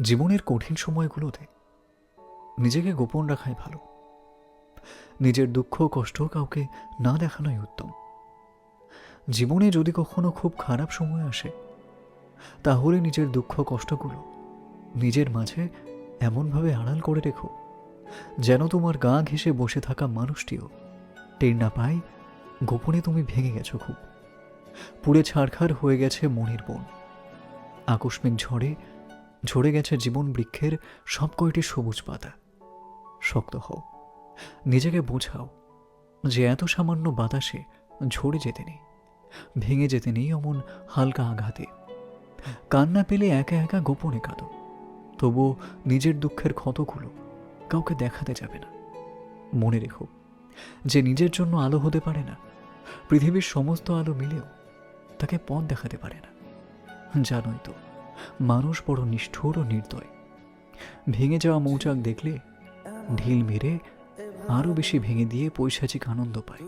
জীবনের কঠিন সময়গুলোতে নিজেকে গোপন রাখাই ভালো। নিজের দুঃখ কষ্ট কাউকে না দেখানোই উত্তম। জীবনে যদি কখনো খুব খারাপ সময় আসে, তাহলে নিজের দুঃখ কষ্টগুলো নিজের মাঝে এমনভাবে আড়াল করে রেখো যেন তোমার গা ঘেঁষে বসে থাকা মানুষটিও টের না পায় গোপনে তুমি ভেঙে গেছো খুব। পুড়ে ছারখার হয়ে গেছে মনের বন। আকস্মিক ঝড়ে ঝরে গেছে জীবন বৃক্ষের সব কয়টি সবুজ পাতা। শক্ত হও, নিজেকে বোঝাও যে এত সামান্য বাতাসে ঝরে যেতে নেই, ভেঙে যেতে নেই অমন হালকা আঘাতে। কান্না পেলে একা একা গোপনে কাঁদো, তবুও নিজের দুঃখের ক্ষতগুলো কাউকে দেখাতে যাবে না। মনে রেখো যে নিজের জন্য আলো হতে পারে না, পৃথিবীর সমস্ত আলো মিলেও তাকে পথ দেখাতে পারে না। জানোই তো, মানুষ বড় নিষ্ঠুর ও নির্দয়। ভেঙে যাওয়া মৌচাক দেখলে ঢিল মেরে আরো বেশি ভেঙে দিয়ে পৈশাচিক আনন্দ পায়।